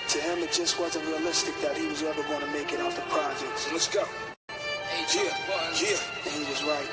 To him, it just wasn't realistic that he was ever going to make it out the projects. Let's go. Yeah. And he was right.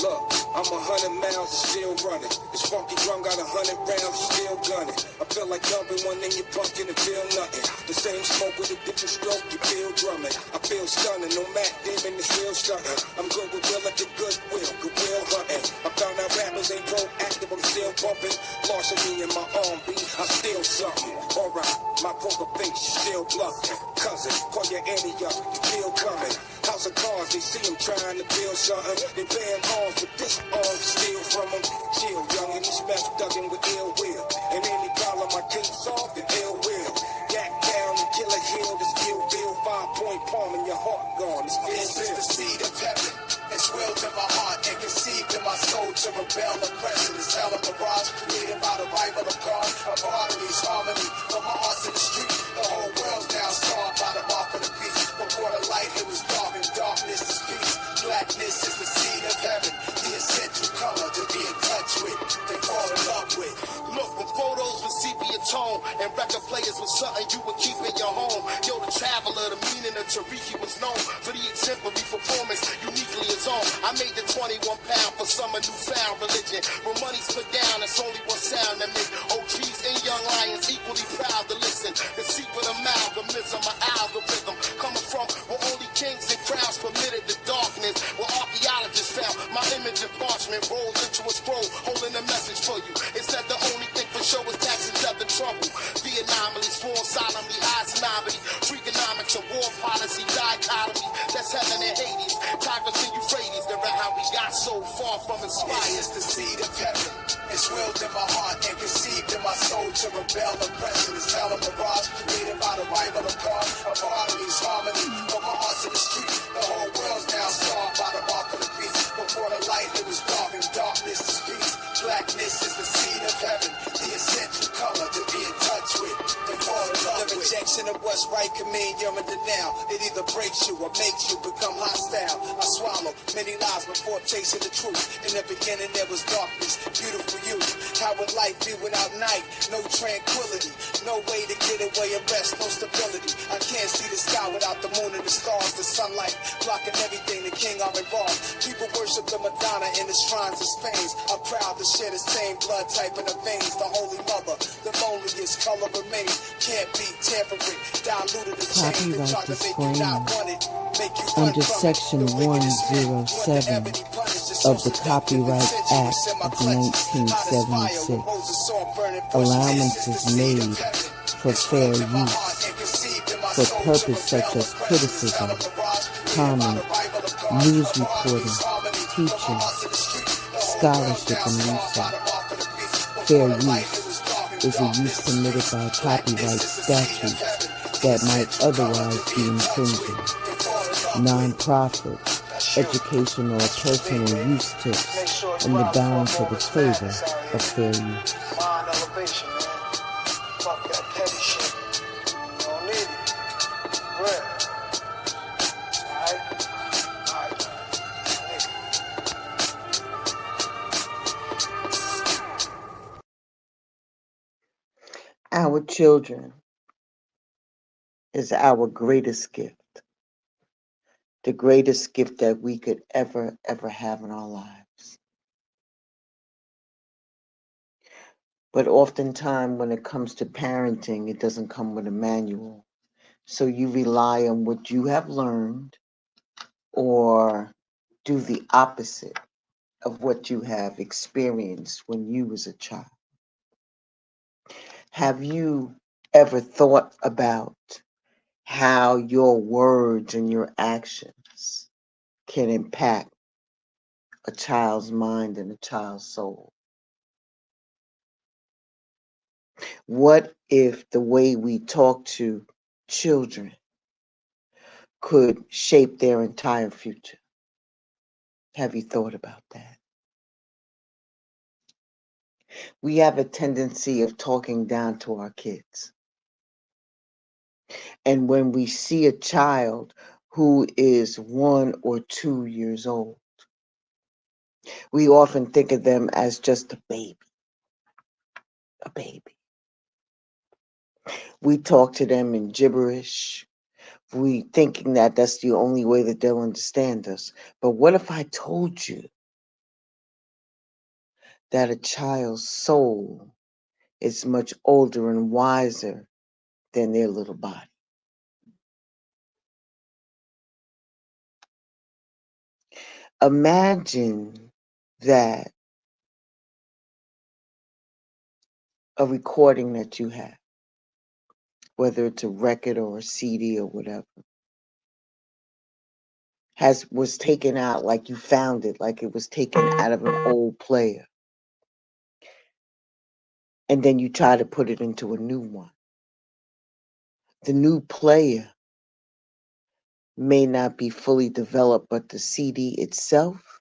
Look, I'm 100 miles and still running. This funky drum got 100 rounds and still gunning. I feel like dumping one in your pumpkin and feel nothing. The same smoke with a different stroke, you feel drumming. I feel stunning, no Mac Demon is real stunting. I'm good with will at the goodwill hunting. I found out rappers ain't proactive, I'm still bumping. Lost me in my arm beat, I still something. Alright, my poker face, you still bluffing. Cousin, call your Annie up, you feel coming. House of cards, they see him trying to build something. They paying arms, but this arm steal from him. Chill, young, and he smells thuggin' with ill will. And any problem I can't solve, then ill will. Gat down and kill a hill, this kill bill. 5-point palm in your heart gone. This is the seed of heaven. It's willed in my heart and conceived in my soul to rebel. Oppression is hell, a mirage created by the rival of God. Of arteries, harmony, but my heart's in the street. The whole world's now scarred by the mark of the beast. Before the light, it was dark, and darkness is peace. Blackness is the seed of heaven, the essential color to be in touch with, to fall in love with. Look, when photos with sepia tone and record players was something you would keep in your home. Yo, the traveler, the meaning of Tariki was known for the exemplary performance, uniquely his own. I made the 21 pound for some newfound religion. When money's put down, it's only one sound that make OGs and young lions equally proud to listen. The secret amalgamism, my algorithm, coming from where only kings and crowns permitted the darkness. Where archaeologists found my image in parchment rolled into a scroll, holding a message for you. It said the only thing for sure is tax and death and trouble. The anomaly, sworn solemnly, high snobbery, Freakonomics, a war policy, dichotomy. That's heaven and Hades, Tigris and Euphrates. They're how we got so far from inspired. This is the seed of heaven. It's willed in my heart and conceived in my soul to rebel. Oppression is hell, a mirage created by the rival of God. Of arteries, harmony, but my heart's in the street. The whole world's now scarred by the mark of the beast. Before the light, it was dark, and darkness is peace. Blackness is the seed of heaven, the essential color to be in touch with, to fall in love with. The rejection of what's right can mean you're in denial. It either breaks you or makes you become hostile. I swallow many lies before chasing the truth. In the beginning there was darkness, beautiful youth. How would life be without night? No tranquility, no way to get away and rest, no stability. I can't see the sky without the moon and the stars. The sunlight blocking everything, the king are involved. People worship the Madonna in the shrines of Spain. I'm proud to share the same blood type in the veins. The Holy Mother, the loneliest color remains. Can't be tampered, diluted and changed. And try to make you not want it. Under Section 107 of the Copyright Act of 1976, allowance is made for fair use for purposes such as criticism, comment, news reporting, teaching, scholarship, and research. Fair use is a use permitted by copyright statute that might otherwise be infringing. Non-profit, educational, or personal use tips in the balance of the favor of fair use. Mind elevation, man. Fuck that petty shit. You don't need it. Real. Our children is our greatest gift. The greatest gift that we could ever have in our lives. But oftentimes when it comes to parenting, it doesn't come with a manual. So you rely on what you have learned or do the opposite of what you have experienced when you was a child. Have you ever thought about how your words and your actions can impact a child's mind and a child's soul? What if the way we talk to children could shape their entire future? Have you thought about that? We have a tendency of talking down to our kids. And when we see a child who is 1 or 2 years old, we often think of them as just a baby. A baby. We talk to them in gibberish. We thinking that that's the only way that they'll understand us. But what if I told you that a child's soul is much older and wiser than their little body? Imagine that a recording that you have, whether it's a record or a CD or whatever, was taken out like you found it, like it was taken out of an old player. And then you try to put it into a new one. The new player may not be fully developed, but the CD itself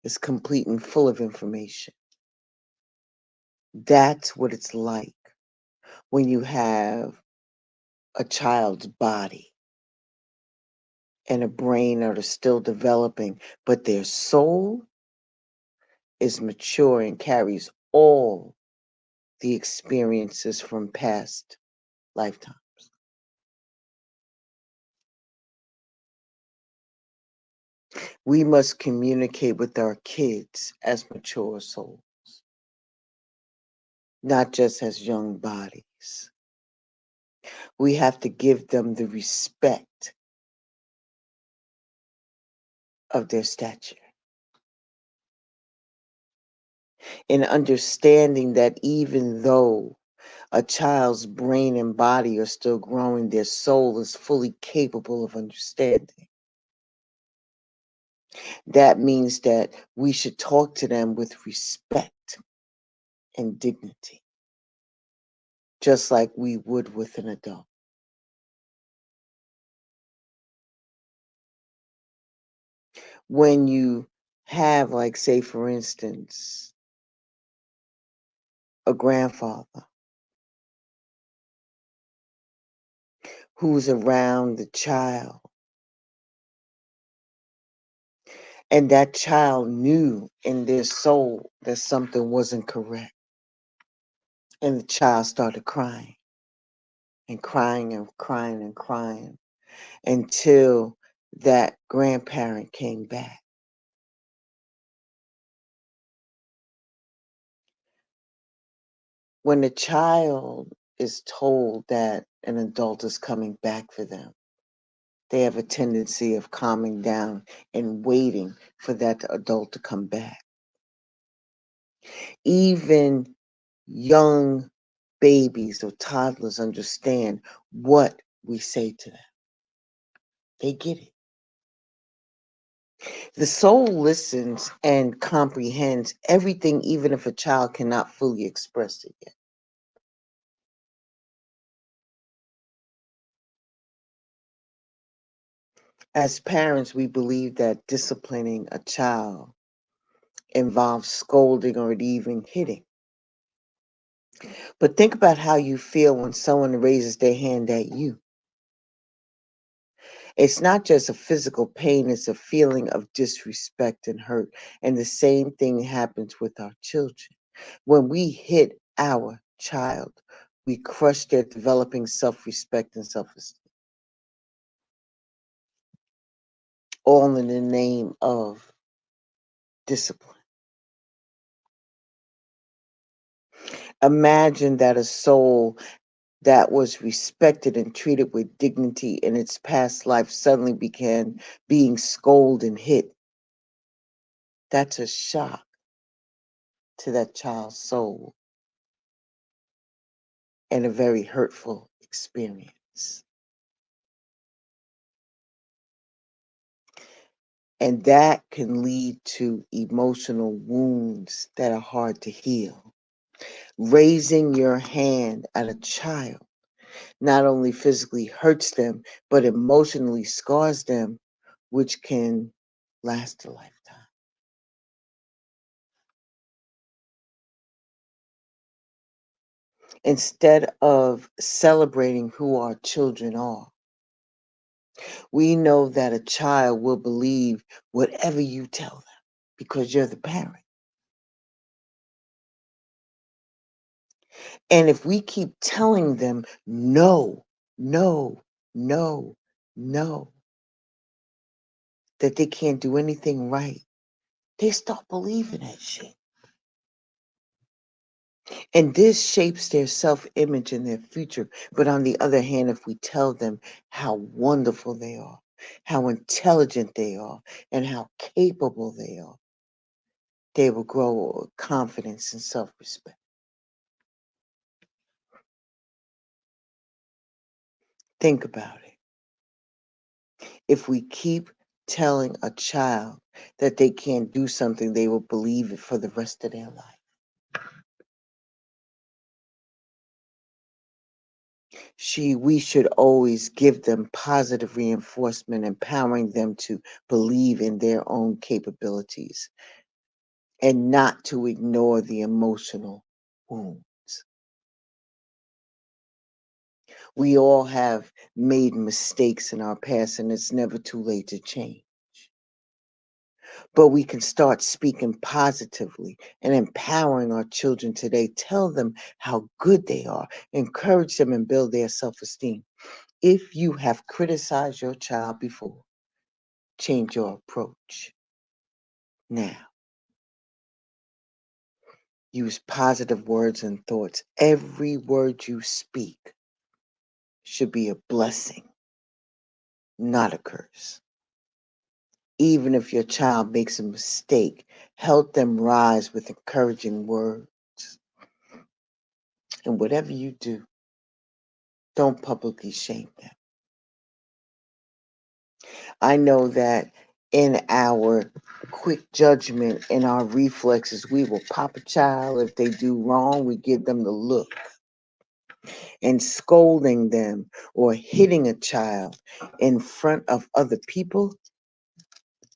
is complete and full of information. That's what it's like when you have a child's body and a brain that are still developing, but their soul is mature and carries all the experiences from past lifetimes. We must communicate with our kids as mature souls, not just as young bodies. We have to give them the respect of their stature. And understanding that even though a child's brain and body are still growing, their soul is fully capable of understanding. That means that we should talk to them with respect and dignity, just like we would with an adult. When you have, like, say, for instance, a grandfather who's around the child, and that child knew in their soul that something wasn't correct, and the child started crying and crying and crying and crying until that grandparent came back. When a child is told that an adult is coming back for them, they have a tendency of calming down and waiting for that adult to come back. Even young babies or toddlers understand what we say to them. They get it. The soul listens and comprehends everything, even if a child cannot fully express it yet. As parents, we believe that disciplining a child involves scolding or even hitting. But think about how you feel when someone raises their hand at you. It's not just a physical pain, it's a feeling of disrespect and hurt. And the same thing happens with our children. When we hit our child, we crush their developing self-respect and self-esteem, all in the name of discipline. Imagine that a soul that was respected and treated with dignity in its past life suddenly began being scolded and hit. That's a shock to that child's soul and a very hurtful experience. And that can lead to emotional wounds that are hard to heal. Raising your hand at a child not only physically hurts them, but emotionally scars them, which can last a lifetime. Instead of celebrating who our children are, we know that a child will believe whatever you tell them because you're the parent. And if we keep telling them no, no, no, no, that they can't do anything right, they start believing that shit. And this shapes their self-image and their future. But on the other hand, if we tell them how wonderful they are, how intelligent they are, and how capable they will grow confidence and self-respect. Think about it. If we keep telling a child that they can't do something, they will believe it for the rest of their life. We should always give them positive reinforcement, empowering them to believe in their own capabilities and not to ignore the emotional wounds. We all have made mistakes in our past, and it's never too late to change. But we can start speaking positively and empowering our children today. Tell them how good they are, encourage them, and build their self-esteem. If you have criticized your child before, change your approach now. Use positive words and thoughts. Every word you speak should be a blessing, not a curse. Even if your child makes a mistake, help them rise with encouraging words. And whatever you do, don't publicly shame them. I know that in our quick judgment and our reflexes, we will pop a child. If they do wrong, we give them the look. And scolding them or hitting a child in front of other people,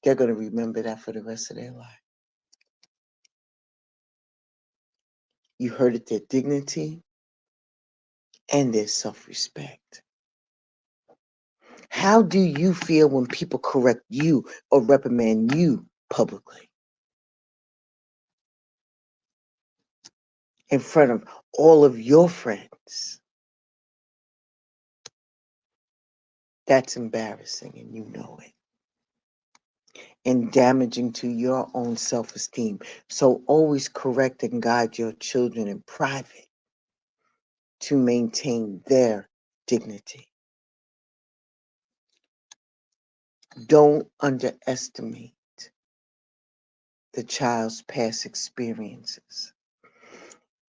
they're going to remember that for the rest of their life. You hurted their dignity and their self-respect. How do you feel when people correct you or reprimand you publicly in front of all of your friends? That's embarrassing, and you know it, and damaging to your own self-esteem. So always correct and guide your children in private to maintain their dignity. Don't underestimate the child's past experiences.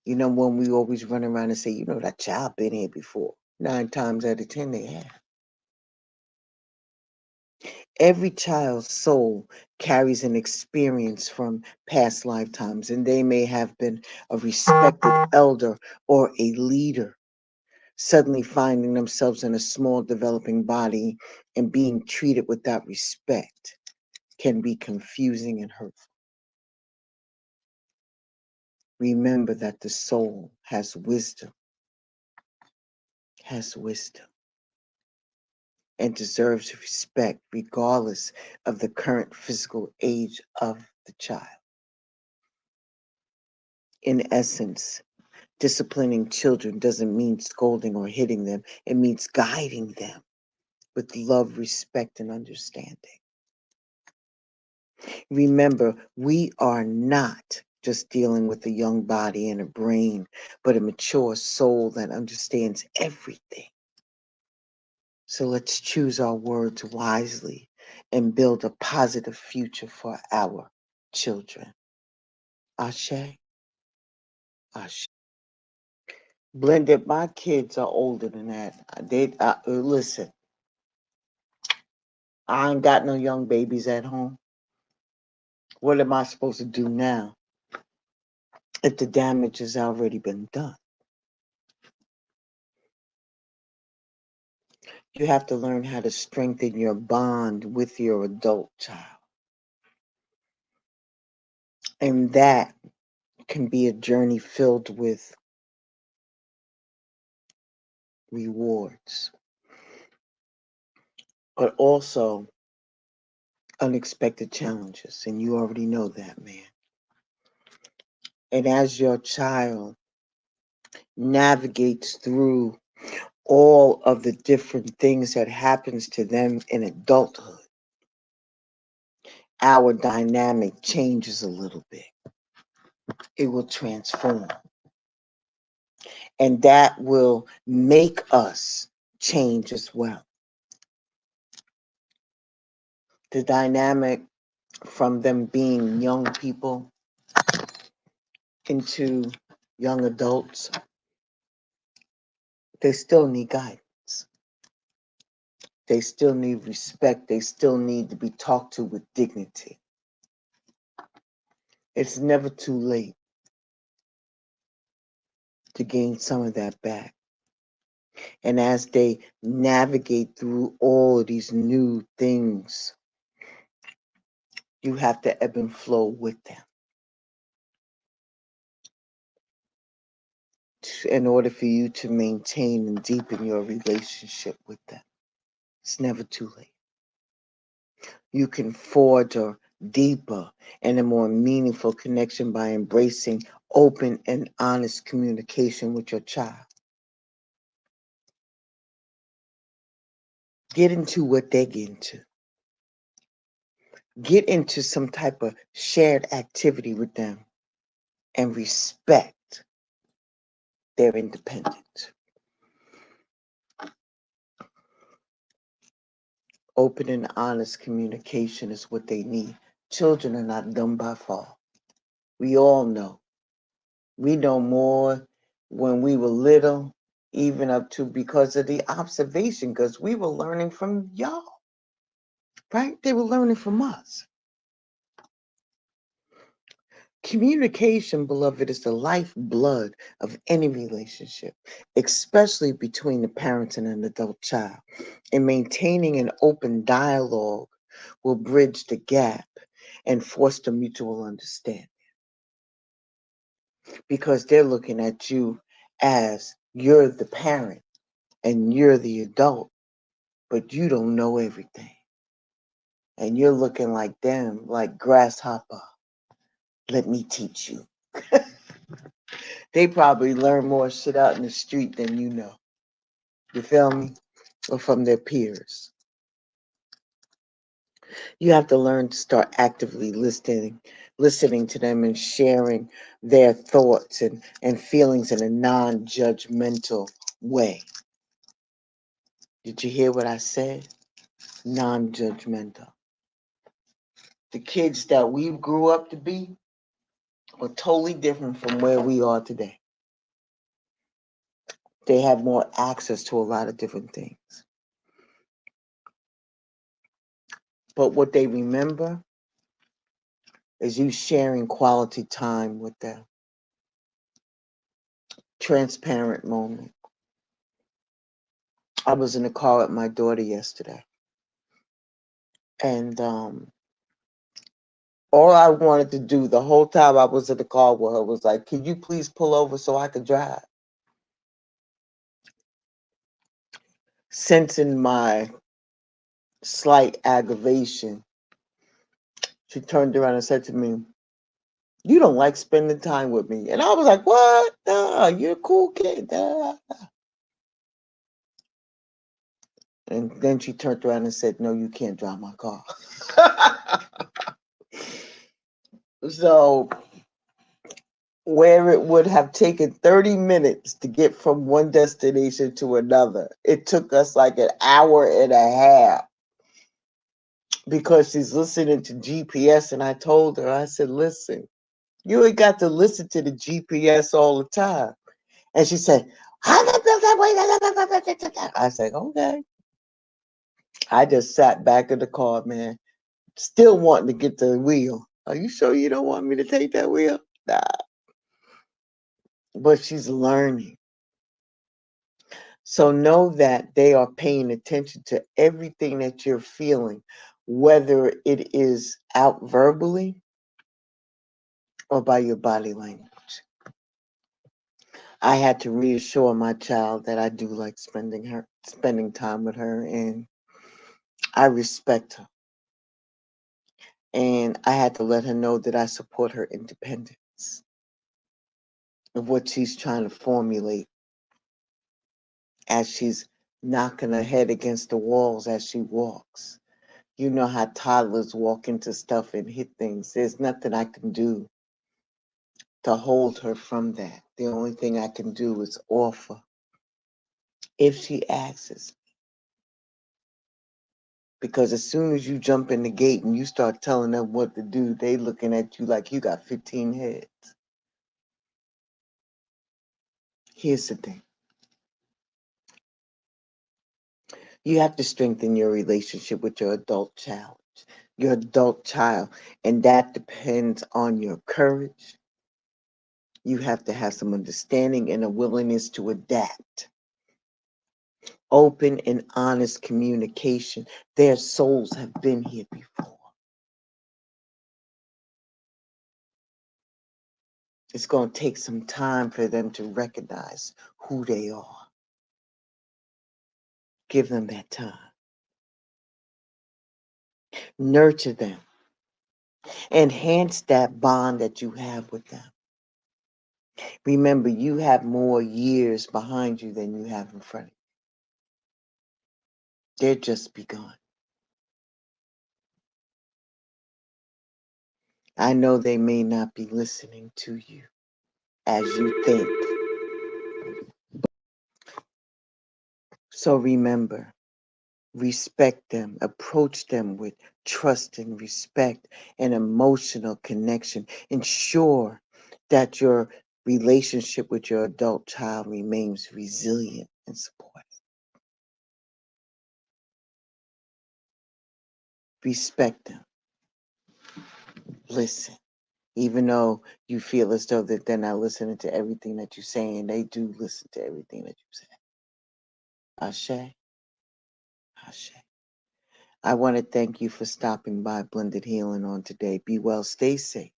You know, when we always run around and say, you know, that child been here before. 9 times out of 10, they have. Every child's soul carries an experience from past lifetimes, and they may have been a respected elder or a leader, suddenly finding themselves in a small developing body and being treated without respect can be confusing and hurtful. Remember that the soul has wisdom, and deserves respect regardless of the current physical age of the child. In essence, disciplining children doesn't mean scolding or hitting them. It means guiding them with love, respect, and understanding. Remember, we are not just dealing with a young body and a brain, but a mature soul that understands everything. So let's choose our words wisely and build a positive future for our children. Ashe, Ashe. Blended, my kids are older than that. Listen, I ain't got no young babies at home. What am I supposed to do now if the damage has already been done? You have to learn how to strengthen your bond with your adult child. And that can be a journey filled with rewards, but also unexpected challenges. And you already know that, man. And as your child navigates through all of the different things that happens to them in adulthood, our dynamic changes a little bit. It will transform. And that will make us change as well. The dynamic from them being young people into young adults, they still need guidance. They still need respect. They still need to be talked to with dignity. It's never too late to gain some of that back. And as they navigate through all of these new things, you have to ebb and flow with them in order for you to maintain and deepen your relationship with them. It's never too late. You can forge a deeper and a more meaningful connection by embracing open and honest communication with your child. Get into what they get into. Get into some type of shared activity with them and respect their independence. Open and honest communication is what they need. Children are not dumb by far. We all know. We know more when we were little, even up to because of the observation, because we were learning from y'all, right? They were learning from us. Communication, beloved, is the lifeblood of any relationship, especially between the parents and an adult child. And maintaining an open dialogue will bridge the gap and foster mutual understanding. Because they're looking at you as you're the parent and you're the adult, but you don't know everything. And you're looking like them, like grasshopper. Let me teach you. They probably learn more shit out in the street than you know. You feel me? Or from their peers. You have to learn to start actively listening to them and sharing their thoughts and feelings in a non-judgmental way. Did you hear what I said? Non-judgmental. The kids that we grew up to be are totally different from where we are today. They have more access to a lot of different things. But what they remember is you sharing quality time with them. Transparent moment. I was in the car with my daughter yesterday. And all I wanted to do the whole time I was in the car with her was like, can you please pull over so I can drive? Sensing my slight aggravation, she turned around and said to me, you don't like spending time with me. And I was like, what? Nah, you're a cool kid. Nah. And then she turned around and said, no, you can't drive my car. So where it would have taken 30 minutes to get from one destination to another, it took us like an hour and a half because she's listening to GPS. And I told her, I said, listen, you ain't got to listen to the GPS all the time. And she said, I said, okay. I just sat back in the car, man, still wanting to get the wheel. Are you sure you don't want me to take that wheel? Nah. But she's learning. So know that they are paying attention to everything that you're feeling, whether it is out verbally or by your body language. I had to reassure my child that I do like spending time with her, and I respect her. And I had to let her know that I support her independence. of what she's trying to formulate as she's knocking her head against the walls as she walks. You know how toddlers walk into stuff and hit things. There's nothing I can do to hold her from that. The only thing I can do is offer if she asks. Because as soon as you jump in the gate and you start telling them what to do, they looking at you like you got 15 heads. Here's the thing. You have to strengthen your relationship with your adult child. And that depends on your courage. You have to have some understanding and a willingness to adapt. Open and honest communication. Their souls have been here before. It's going to take some time for them to recognize who they are. Give them that time. Nurture them. Enhance that bond that you have with them. Remember, you have more years behind you than you have in front of you. They're just begun. I know they may not be listening to you as you think. So remember, respect them, approach them with trust and respect and emotional connection. Ensure that your relationship with your adult child remains resilient and supportive. Respect them. Listen. Even though you feel as though that they're not listening to everything that you're saying, they do listen to everything that you say. Ashe. Ashe. I want to thank you for stopping by Blended Healing on today. Be well, stay safe.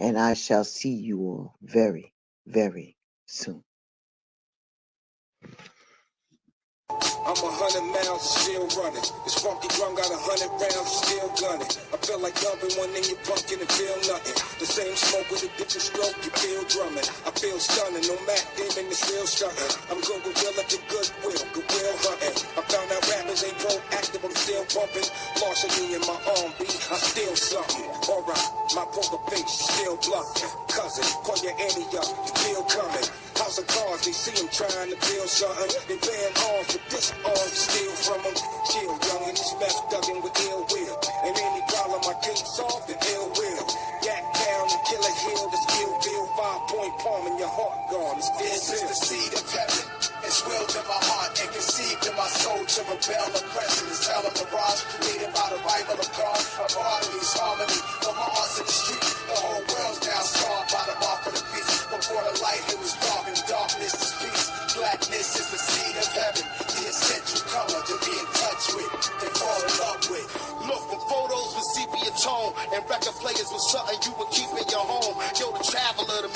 And I shall see you all very, very soon. I'm 100 miles still running. This funky drum got 100 rounds still gunning. I feel like dumping one in your pumpkin and feel nothing. The same smoke with a different stroke, you feel drumming. I feel stunning, no Mac Damon is real stunting. I'm going gorilla to goodwill hunting. I found out rappers ain't proactive, I'm still bumping. Larceny in my arm beat, I still something. Alright, my poker face still bluffing. Cousin, call your Annie up, you feel coming. House of cards, they see him trying to build something. They playing arms with this arm, steal from him. Chill, young, and this meth dugging with ill will. And any problem I can't solve, then ill will. Yak down and kill a hill, this ill bill. 5-point palm in your heart gone. This is the seed of heaven. It's willed in my heart and conceived in my soul to rebel. Oppression is hell of a mirage created by the rival of God. A body's harmony from my heart's in the street. The whole world's now scarred by the mark of the beast. Before the light, it was dark, and darkness is peace. Blackness is the seed of heaven, the essential color to be in touch with, to fall in love with. Look, from photos with sepia tone and record players with something you would keep in your home. Yo, the traveler, the